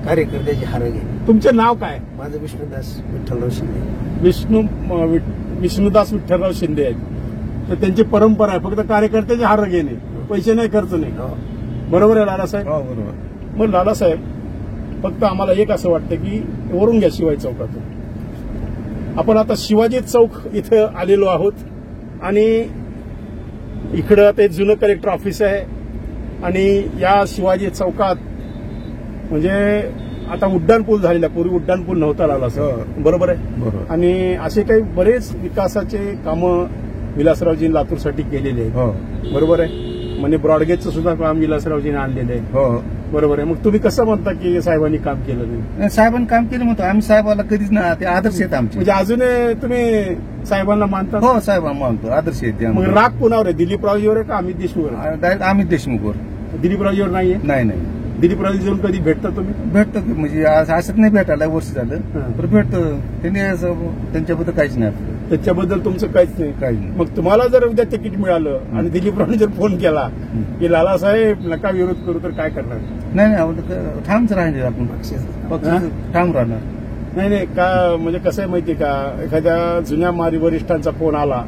Speaker 3: कार्यकर्त्याची हार घे.
Speaker 1: तुमचं नाव काय?
Speaker 3: माझं विष्णुदास विठ्ठलराव शिंदे.
Speaker 1: विष्णुदास विठ्ठलराव शिंदे आहेत. तर त्यांची परंपरा आहे फक्त कार्यकर्त्याचे हार घेणे, पैसे नाही, खर्च नाही.
Speaker 3: हो.
Speaker 1: बरोबर आहे लालासाहेब?
Speaker 2: हो बरोबर.
Speaker 1: मग लालासाहेब, फक्त आम्हाला एक असं वाटतं की वरून घ्या शिवाजी चौकातून. आपण आता शिवाजी चौक इथं आलेलो आहोत आणि इकडं आता एक जुनं कलेक्टर ऑफिस आहे आणि या शिवाजी चौकात म्हणजे आता उड्डाणपूल झालेला, पूर्वी उड्डाणपूल नव्हता लालासाहेब. बरोबर आहे?
Speaker 2: बरोबर.
Speaker 1: आणि असे काही बरेच विकासाचे कामं विलासरावजींनी लातूरसाठी केलेले आहेत.
Speaker 2: हो
Speaker 1: बरोबर आहे? म्हणजे ब्रॉडगेजचं सुद्धा काम विलासरावजींनी आणलेलं आहे.
Speaker 2: हो.
Speaker 1: बरोबर आहे. मग तुम्ही कसं म्हणता की साहेबांनी काम केलं नाही?
Speaker 2: साहेबांनी काम केलं म्हणतो आम्ही. साहेबाला कधीच ना ते आदर्श आहेत आमचे.
Speaker 1: म्हणजे अजून तुम्ही साहेबांना मानता?
Speaker 2: हो साहेबांना मानतो, आदर्श आहेत ते
Speaker 1: मग
Speaker 2: आमचे.
Speaker 1: राग कुणावर आहे? दिलीपरावजीवर आहे का अमित देशमुखवर?
Speaker 2: डायरेक्ट अमित देशमुखवर.
Speaker 1: दिलीपरावजीवर नाहीये?
Speaker 2: नाही
Speaker 1: दिलीपरावजी जाऊन कधी भेटता तुम्ही?
Speaker 2: भेटतो की, म्हणजे असंच नाही भेटायला वर्ष झालं
Speaker 1: हा.
Speaker 2: तर भेटतो. त्यांनी त्यांच्याबद्दल काहीच नाही आपलं.
Speaker 1: त्याच्याबद्दल तुमचं काहीच नाही?
Speaker 2: काहीच नाही.
Speaker 1: मग तुम्हाला जर उद्या तिकीट मिळालं आणि दिलीपरावने जर फोन केला की लालासाहेब नका विरोध करू, तर काय करणार?
Speaker 2: नाही नाही ठामच राहणार आपण. पक्ष
Speaker 1: हा?
Speaker 2: ठाम राहणार.
Speaker 1: नाही का, म्हणजे कसं आहे माहितीये का, एखाद्या जुन्या मारी वरिष्ठांचा फोन आला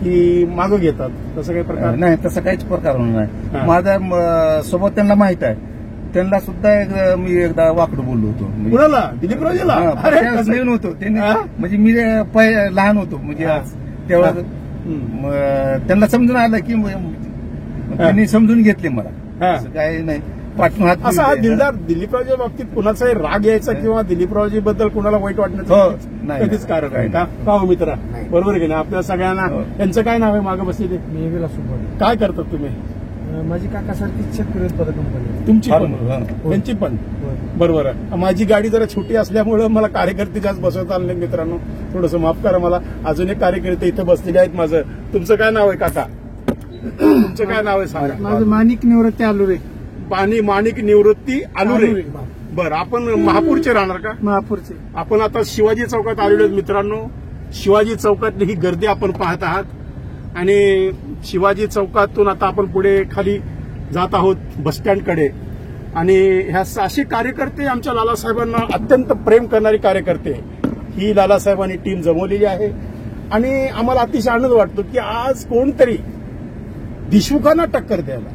Speaker 1: की मागं घेतात, तसं काही प्रकार?
Speaker 2: नाही तसं काहीच प्रकार होणार
Speaker 1: हा.
Speaker 2: नाही. माझ्या सोबत त्यांना माहित आहे. त्यांना सुद्धा मी एकदा वाकडं बोललो होतो. म्हणजे-
Speaker 1: कुणाला? दिलीपरावजीला?
Speaker 2: हा,
Speaker 1: अरे
Speaker 2: त्यावेळेस
Speaker 1: कसं?
Speaker 2: नवीन होतो त्यांनी.
Speaker 1: हा?
Speaker 2: म्हणजे मी लहान होतो म्हणजे
Speaker 1: हा.
Speaker 2: तेव्हा
Speaker 1: हम्म.
Speaker 2: त्यांना समजून आलं की त्यांनी समजून घेतले मला.
Speaker 1: हा.
Speaker 2: असं काही नाही, पाठवून हात
Speaker 1: असा हा
Speaker 2: दिले.
Speaker 1: दिलदार दिलीपरावच्या बाबतीत कुणाचाही राग यायचा किंवा दिलीपरावजी बद्दल कुणाला वाईट
Speaker 2: हो,
Speaker 1: वाटण्याचं
Speaker 2: नाही,
Speaker 1: कधीच कारण आहे
Speaker 2: नाही.
Speaker 1: का हो मित्रा?
Speaker 3: नाही.
Speaker 1: बरोबर आहे की नाही? आपल्या सगळ्यांना
Speaker 2: हो.
Speaker 1: त्यांचं काय नाव आहे मागे बसलेले?
Speaker 3: मी विलास सुपडे.
Speaker 1: काय करतात तुम्ही?
Speaker 3: माझी काकासारखी शेतकरी उत्पादक कंपनी.
Speaker 1: तुमची पण?
Speaker 2: हा.
Speaker 1: त्यांची पण? बरोबर आहे. माझी गाडी जरा छोटी असल्यामुळे मला कार्यकर्ते जास्त बसवता आले नाहीत मित्रांनो, थोडंसं माफ करा मला. अजून एक कार्यकर्ते इथं बसलेले आहेत. माझं तुमचं काय नाव आहे काका? तुमचं काय नाव आहे सांगा?
Speaker 3: माझं माणिक निवृत्ती आलुरे.
Speaker 1: माणिक निवृत्ती आलुरे. बरं, आपण महापूरचे राहणार का?
Speaker 3: महापूरचे.
Speaker 1: आपण आता शिवाजी चौकात आलेलो आहेत मित्रांनो. शिवाजी चौकातली ही गर्दी आपण पाहत आहात आणि शिवाजी चौकातून आता आपण पुढे खाली जात आहोत बसस्टँडकडे. आणि ह्या असे कार्यकर्ते आमच्या लालासाहेबांना अत्यंत प्रेम करणारे कार्यकर्ते ही लालासाहेबांनी टीम जमवलेली आहे. आणि आम्हाला अतिशय आनंद वाटतो की आज कोणतरी देशमुखांना टक्कर द्यायला.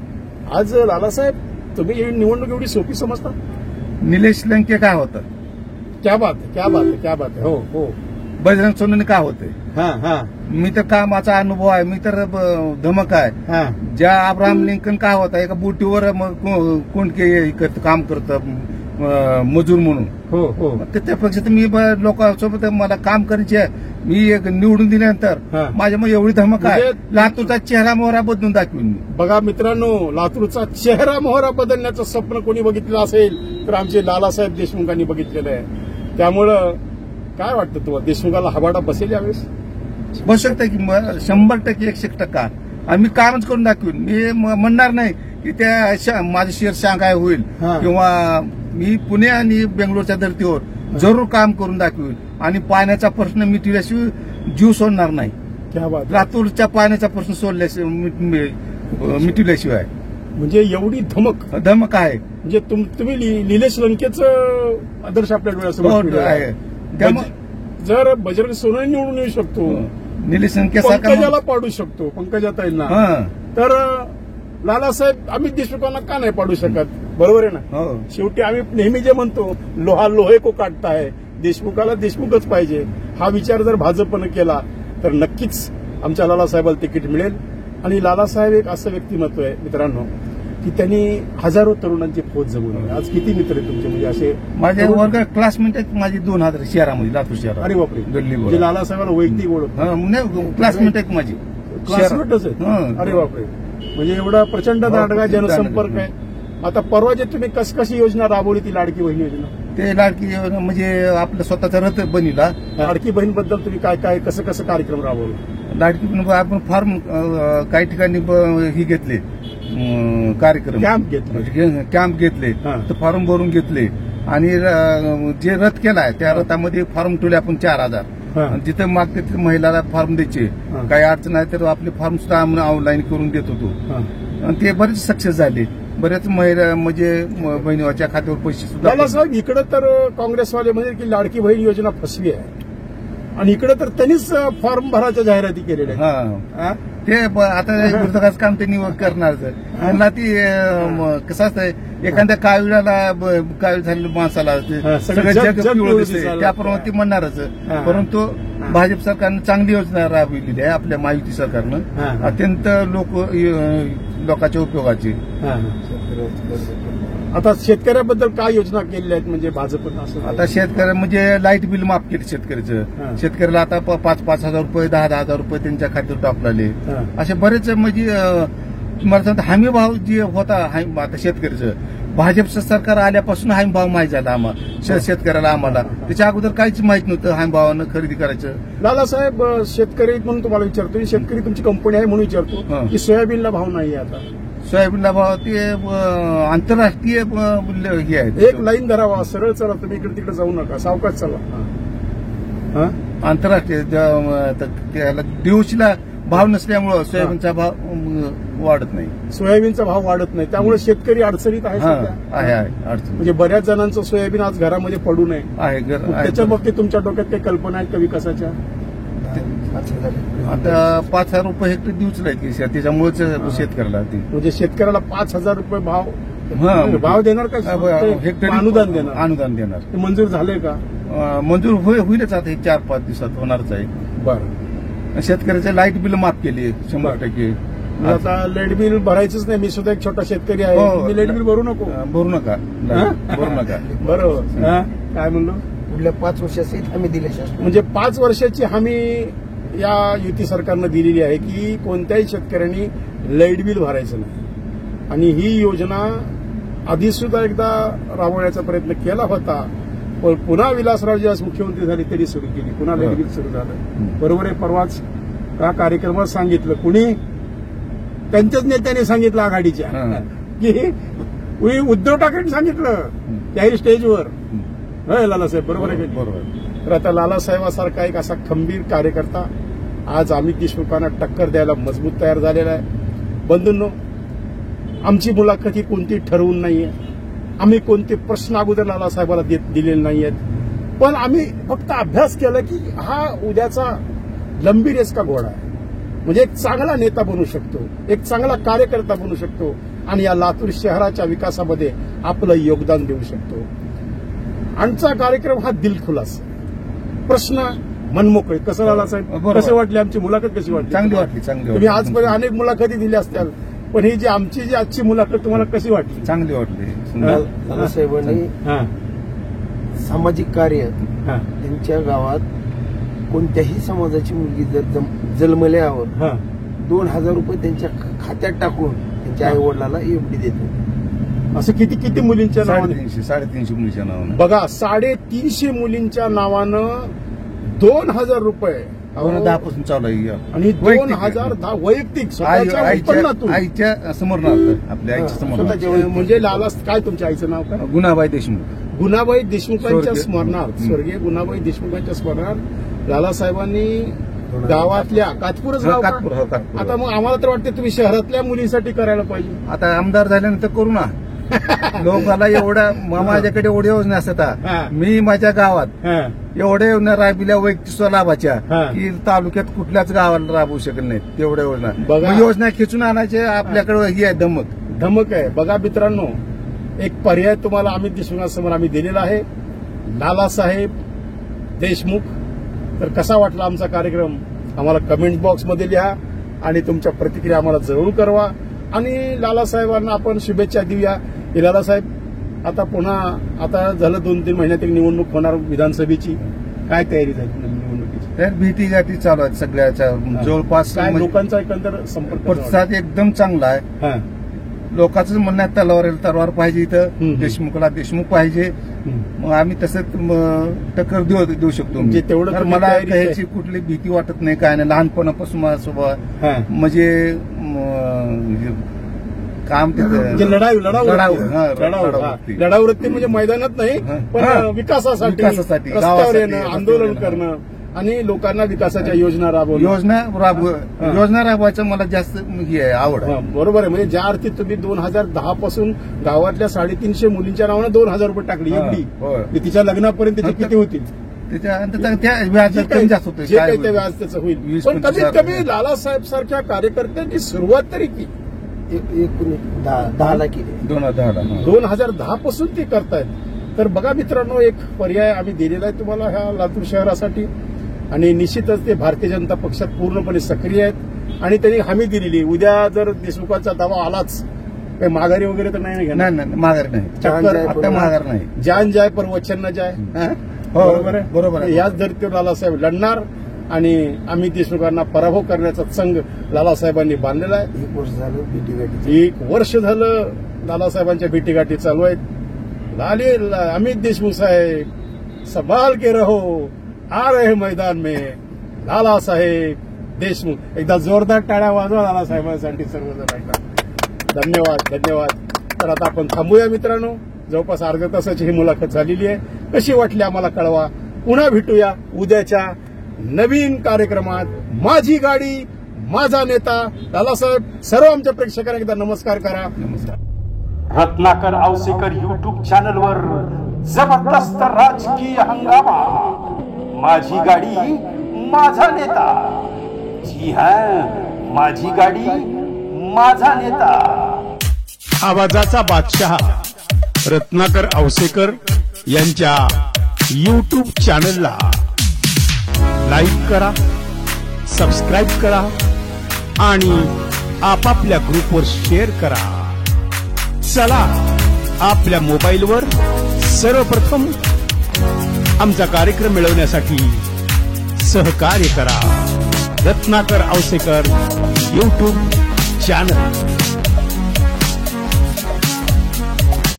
Speaker 1: आज लालासाहेब तुम्ही ही निवडणूक एवढी सोपी समजता?
Speaker 2: निलेश लंके काय होतं?
Speaker 1: क्या बात है, क्या बात है, क्या बात है. हो हो.
Speaker 2: बजरंग सोनवणे काय होते?
Speaker 1: हा हा
Speaker 2: मी तर कामाचा अनुभव आहे. मी तर धमक आहे.
Speaker 1: हा.
Speaker 2: ज्या अब्राहम लिंकन काय होता, एका बोटीवर मग कोण काम करतं. मजूर म्हणून.
Speaker 1: हो हो
Speaker 2: तर त्यापेक्षा तर मी लोकांसोबत मला काम करायचे आहे. मी एक निवडून दिल्यानंतर
Speaker 1: हा.
Speaker 2: माझ्यामध्ये एवढी धमक आहे,
Speaker 1: म्हणजे
Speaker 2: लातूरचा चेहरा मोहरा बदलून दाखवीन मी.
Speaker 1: बघा मित्रांनो, लातूरचा चेहरा मोहरा बदलण्याचं स्वप्न कोणी बघितलं असेल तर आमचे लालासाहेब देशमुखांनी बघितलेलं आहे. त्यामुळं काय वाटतं तुम्हाला, देशमुखाला हवाडा बसेल यावेळेस?
Speaker 2: बसू शकतं की 100% 100%. आम्ही कामच करून दाखवीन. मी म्हणणार नाही की त्या माझं शेअर सांगाय होईल
Speaker 1: हा.
Speaker 2: किंवा मी पुणे आणि बेंगलोरच्या धर्तीवर जरूर काम करून दाखवीन आणि पाण्याचा प्रश्न मिटविल्याशिवाय जीव सोडणार नाही.
Speaker 1: क्या बात.
Speaker 2: लातूरच्या पाण्याचा प्रश्न मिटविल्याशिवाय
Speaker 1: म्हणजे एवढी
Speaker 2: धमक आहे.
Speaker 1: म्हणजे तुम्ही निलेश लंकेचं आदर्श आपल्या डोळ्यासमोर
Speaker 2: हो, आहे. त्यामुळे
Speaker 1: जर बजरंग सोनवणे निवडून येऊ शकतो,
Speaker 2: निलेश
Speaker 1: पंकजाला पाडू शकतो, पंकजाताईंना, तर लालासाहेब अमित देशमुखांना का नाही पाडू शकत? बरोबर आहे ना. शेवटी आम्ही नेहमी जे म्हणतो, लोहा लोहे को काटता है, देशमुखाला देशमुखच पाहिजे. हा विचार जर भाजपनं केला तर नक्कीच आमच्या लालासाहेबाला तिकीट मिळेल. आणि लालासाहेब एक असं व्यक्तिमत्व आहे मित्रांनो की त्यांनी हजारो तरुणांची फौज जमवली. आज किती मित्र आहेत तुमचे, म्हणजे असे?
Speaker 2: माझ्या वर्ग क्लासमेट आहेत माझी 2000 शहरामध्ये, लातूर शहरात.
Speaker 1: अरे बापरे, म्हणजे लालासाहेबांना वैयक्तिक ओळख?
Speaker 2: क्लासमेट आहेत माझी.
Speaker 1: क्लासमेटच आहे. अरे बापरे, म्हणजे एवढा प्रचंड दांडगा जनसंपर्क आहे. आता परवा जे तुम्ही कशी योजना राबवली, ती लाडकी बहीण योजना,
Speaker 2: ते लाडकी योजना म्हणजे आपलं स्वतःचा रथ बनला.
Speaker 1: लाडकी बहीणबद्दल तुम्ही काय काय कसं कार्यक्रम राबवला?
Speaker 2: लाडकी बहीण आपण फॉर्म काही ठिकाणी ही घेतले, कार्यक्रम कॅम्प घेतले, तर फॉर्म भरून घेतले आणि जे रथ केलाय त्या रथामध्ये फॉर्म ठेवले आपण 4000. जिथे मागते तिथे महिलाला फॉर्म द्यायचे. काही अडचण आहे तर आपले फॉर्म सुद्धा आम्ही ऑनलाईन करून देत होतो आणि ते बरेच सक्सेस झाले. बऱ्याच महिला म्हणजे बहिणीच्या खात्यावर पैसे सुद्धा.
Speaker 1: साहेब, इकडे तर काँग्रेसवाले म्हणजे की लाडकी बहीण योजना फसवी आहे आणि इकडे तर त्यांनीच फॉर्म भराच्या जाहिराती केलेल्या आहेत.
Speaker 2: ते आता विरोधकाचं काम त्यांनी करणार. त्यांना ती कसं असतंय, एखाद्या कावीळाला कावीळ झालेल्या माणसाला सगळं जग पिवळं दिसतंय, त्याप्रमाणे ती म्हणणारच. परंतु भाजप सरकारनं चांगली योजना राबविलेली आहे आपल्या महायुती सरकारनं, अत्यंत लोकांच्या उपयोगाची.
Speaker 1: आता शेतकऱ्याबद्दल काय योजना केलेल्या आहेत म्हणजे भाजपनं? असं
Speaker 2: आता शेतकऱ्या म्हणजे लाईट बिल माफ केलं शेतकऱ्याचं. शेतकऱ्याला आता 5,000 रुपये 10,000 रुपये त्यांच्या खात्यावर टाकले. असे बरेच म्हणजे तुम्हाला सांगतो, हमी भाव जे होता आता शेतकऱ्याचं, भाजपचं सरकार आल्यापासून हमी भाव माहीत झाला आम्हाला, शेतकऱ्याला आम्हाला. त्याच्या अगोदर काहीच माहित नव्हतं हमी भावानं खरेदी करायचं.
Speaker 1: लालासाहेब, शेतकरी म्हणून तुम्हाला विचारतो, शेतकरी तुमची कंपनी आहे म्हणून विचारतो की सोयाबीनला भाव नाहीये आता?
Speaker 2: सोयाबीनला भाव ते आंतरराष्ट्रीय हे आहे.
Speaker 1: एक लाईन धरावा, सरळ चला, तुम्ही इकडे तिकडे जाऊ नका, सावकाश चला.
Speaker 2: आंतरराष्ट्रीय त्याला दिवशीला भाव नसल्यामुळं सोयाबीनचा भाव वाढत नाही.
Speaker 1: सोयाबीनचा भाव वाढत नाही, त्यामुळे शेतकरी अडचणीत आहे.
Speaker 2: अडचण
Speaker 1: म्हणजे बऱ्याच जणांचं सोयाबीन आज घरामध्ये पडू नये
Speaker 2: आहे.
Speaker 1: त्याच्या बाबतीत तुमच्या डोक्यात काही कल्पना आहेत का विकासाच्या?
Speaker 2: आता 5,000 रुपये हेक्टर देऊच नाही त्याच्यामुळेच शेतकऱ्याला.
Speaker 1: म्हणजे शेतकऱ्याला 5,000 रुपये भाव देणार का?
Speaker 2: हेक्टर
Speaker 1: अनुदान देणार?
Speaker 2: अनुदान देणार.
Speaker 1: ते मंजूर झालंय का?
Speaker 2: मंजूर होईलच आता 4-5 दिवसात होणारच आहे.
Speaker 1: बरं.
Speaker 2: शेतकऱ्याचे लाईट बिल माफ केली 100%.
Speaker 1: आता लाईट बिल भरायचंच नाही. मी सुद्धा एक छोटा शेतकरी आहे, मी लाईट बिल भरू नका.
Speaker 2: भरू नका.
Speaker 1: बरोबर. काय म्हणलो?
Speaker 3: पुढल्या 5 वर्षाची हमी दिली.
Speaker 1: म्हणजे 5 वर्षाची हमी या युती सरकारनं दिलेली आहे की कोणत्याही शेतकऱ्यांनी लाईट बिल भरायचं नाही. आणि ही योजना आधी सुद्धा एकदा राबवण्याचा प्रयत्न केला होता, पण पुन्हा विलासराव जी आज मुख्यमंत्री झाले त्यांनी सुरू केली, पुन्हा लाईट बिल सुरू झालं. बरोबर आहे. परवाच त्या कार्यक्रमात सांगितलं, कुणी त्यांच्याच नेत्याने सांगितलं आघाडीच्या, की उद्धव ठाकरेंनी सांगितलं त्याही स्टेजवर. लालासाहेब, बरोबर आहे?
Speaker 2: बरोबर.
Speaker 1: तर आता लालासाहेबासारखा एक असा खंबीर कार्यकर्ता आज अमित देशमुखांना टक्कर द्यायला मजबूत तयार झालेला आहे. बंधूंनो, आमची मुलाखत ही कोणती ठरवून नाहीये, आम्ही कोणते प्रश्न अगोदर लालासाहेबाला दिलेले नाहीयेत, पण आम्ही फक्त अभ्यास केला की हा उद्याचा लंबी रेस का घोडा आहे. म्हणजे एक चांगला नेता बनू शकतो, एक चांगला कार्यकर्ता बनू शकतो आणि या लातूर शहराच्या विकासामध्ये आपलं योगदान देऊ शकतो. आमचा कार्यक्रम हा दिलखुलास, प्रश्न मनमोकळे. कसं लालासाहेब, कसं वाटले आमची मुलाखत? कशी वाटली?
Speaker 2: चांगली वाटली.
Speaker 1: तुम्ही आजपर्यंत अनेक मुलाखती दिल्या असत्याल, पण ही जी आमची जी आजची मुलाखत तुम्हाला कशी वाटली?
Speaker 2: चांगली वाटली, सुंदर.
Speaker 3: लालासाहेबांनी
Speaker 1: हा,
Speaker 3: सामाजिक कार्य
Speaker 1: हा,
Speaker 3: त्यांच्या गावात कोणत्याही समाजाची मुलगी जर जन्मल्यावर
Speaker 1: हा.
Speaker 3: 2000 रुपये त्यांच्या खात्यात टाकून त्यांच्या आई वडिलाला एफडी देतो.
Speaker 1: असं किती किती मुलींच्या नावाने?
Speaker 2: 350 मुलीच्या नावानं.
Speaker 1: बघा, 350 मुलींच्या नावानं 2000 रुपये
Speaker 2: 2010 पासून चालू आहे.
Speaker 1: आणि
Speaker 2: वैयक्तिक.
Speaker 1: 2010 वैयक्तिक स्वतःच्या उत्पन्नातून.
Speaker 2: आईच्या समोर आपल्या आईच्या समोर.
Speaker 3: स्वतःच्या
Speaker 1: म्हणजे लाला, काय तुमच्या आईचं नाव काय?
Speaker 2: गुणाबाई देशमुख.
Speaker 1: गुणाबाई देशमुखांच्या
Speaker 2: स्वर्गीय.
Speaker 1: स्मरणार्थ, स्वर्गीय गुणाबाई देशमुखांच्या स्मरणार्थ लालासाहेबांनी गावातल्या कातपूरच गाव का?
Speaker 2: कातपूर, हो, कातपूर.
Speaker 1: आता मग आम्हाला तर वाटतं तुम्ही शहरातल्या मुलींसाठी करायला पाहिजे.
Speaker 2: आता आमदार झाल्यानंतर करू ना. लोकांना एवढ्या माझ्याकडे एवढ्या योजना
Speaker 1: हा.
Speaker 2: असतात. मी माझ्या गावात
Speaker 1: हा,
Speaker 2: एवढ्या योजना राबविल्या वैयक्तिक लाभाच्या
Speaker 1: हा.
Speaker 2: की तालुक्यात कुठल्याच गावाला राबवू शकत नाहीत तेवढ्या योजना.
Speaker 1: बघा.
Speaker 2: मग योजना खेचून आणायचे आपल्याकडे ही आहे धमक.
Speaker 1: धमक आहे. बघा मित्रांनो, एक पर्याय तुम्हाला अमित देशमुखांसमोर आम्ही दिलेला आहे, लालासाहेब देशमुख. तर कसा वाटला आमचा कार्यक्रम आम्हाला कमेंट बॉक्समध्ये लिहा आणि तुमच्या प्रतिक्रिया आम्हाला जरूर कळवा. आणि लालासाहेबांना आपण शुभेच्छा देऊया. की लालासाहेब, आता पुन्हा आता झालं 2-3 महिन्यात एक निवडणूक होणार विधानसभेची. काय तयारी झाली निवडणुकीची?
Speaker 2: तर भेटी गाठी चालू आहेत सगळ्याच्या जवळपास.
Speaker 1: काय
Speaker 2: म्हणजे
Speaker 1: लोकांचा एकंदर संपर्क
Speaker 2: प्रतिसाद एकदम चांगला आहे.
Speaker 1: हा.
Speaker 2: लोकांचं म्हणणं आहे तलवार पाहिजे इथं,
Speaker 1: हम्म.
Speaker 2: देशमुखला देशमुख पाहिजे. मग आम्ही तसंच टक्कर देऊ शकतो.
Speaker 1: म्हणजे तेवढं
Speaker 2: तर
Speaker 1: तुम्ही
Speaker 2: मला
Speaker 1: तयारीत आहे.
Speaker 2: ह्याची कुठली भीती वाटत नाही, काय नाही. लहानपणापासून माझा स्वभाव आहे.
Speaker 1: हा.
Speaker 2: म्हणजे काम
Speaker 1: म्हणजे लढाऊ
Speaker 2: वृत्ती.
Speaker 1: लढावृत्ती म्हणजे मैदानात नाही, पण
Speaker 2: हा.
Speaker 1: विकासासाठी
Speaker 2: विकासासाठी,
Speaker 1: रस्त्यावर
Speaker 2: गावासाठी,
Speaker 1: येणं, आंदोलन करणं आणि लोकांना विकासाच्या योजना राबवणं.
Speaker 2: योजना राबवायचं मला जास्त ही आहे, आवड आहे.
Speaker 1: हा, बरोबर आहे. म्हणजे ज्या अर्थी तुम्ही 2010 पासून गावातल्या 350 मुलींच्या नावानं 2000 रुपये टाकली एवढी.
Speaker 2: होय.
Speaker 1: तिच्या लग्नापर्यंत त्याचे किती होतील?
Speaker 2: त्याच्यानंतर त्या व्याज कमी जास्त होतं.
Speaker 1: जे काही ते व्याज त्याचं होईल.
Speaker 2: 20-25
Speaker 1: पण कमीत कमी लालासाहेब सारख्या कार्यकर्त्यांनी सुरुवात तरी केली.
Speaker 3: एकूण 10 केले.
Speaker 2: 2010
Speaker 1: 2010 पासून ते करतायत. तर बघा मित्रांनो, एक पर्याय आम्ही दिलेला आहे तुम्हाला ह्या लातूर शहरासाठी. आणि निश्चितच ते भारतीय जनता पक्षात पूर्णपणे सक्रिय आहेत आणि त्यांनी हमी दिलेली. उद्या जर देशमुखांचा दावा आलाच, काही माघारी वगैरे तर नाही घेणार.
Speaker 2: नाही, माघार नाही.
Speaker 1: चक्कर
Speaker 2: आता माघार नाही.
Speaker 1: जान जाय पर वचन न जाय. हा?
Speaker 2: हो,
Speaker 1: बरोबर आहे.
Speaker 2: बरोबर आहे.
Speaker 1: याच धर्तीवर लालासाहेब लढणार आणि अमित देशमुखांना पराभव करण्याचा संघ लालासाहेबांनी बांधलेला आहे.
Speaker 3: 1 वर्ष झालं भेटीगाठी.
Speaker 1: 1 वर्ष झालं लालासाहेबांच्या भेटीगाठी चालू आहेत. अमित देशमुख साहेब संभाल के रहो, आ रहे मैदान में लाला साहेब देशमुख. एकदा जोरदार टाळ्या वाजवा लालासाहेबांसाठी सर्वजण. एकदा धन्यवाद. तर आता आपण थांबूया मित्रांनो. जवळपास अर्ध्या तासाची ही मुलाखत झालेली आहे. कशी वाटली आम्हाला कळवा. पुन्हा भेटूया उद्याच्या नवीन कार्यक्रमात. माझी गाडी माझा नेता. लालासाहेब, सर्व आमच्या प्रेक्षकांना एकदा नमस्कार करा.
Speaker 2: नमस्कार.
Speaker 1: रत्नाकर औसेकर युट्यूब चॅनलवर जबरदस्त राजकीय हंगामा. माझी गाडी माझा नेता. जी हा, माझी गाडी माझा नेता. आवाजाचा बादशाह रत्नाकर औसेकर यांच्या युट्यूब चॅनलला लाईक करा, सबस्क्राईब करा आणि आपापल्या ग्रुपवर शेअर करा. चला, आपल्या मोबाईलवर सर्वप्रथम आमचा कार्यक्रम मिळवण्यासाठी सहकार्य करा. Ratnakar Ausekar YouTube channel.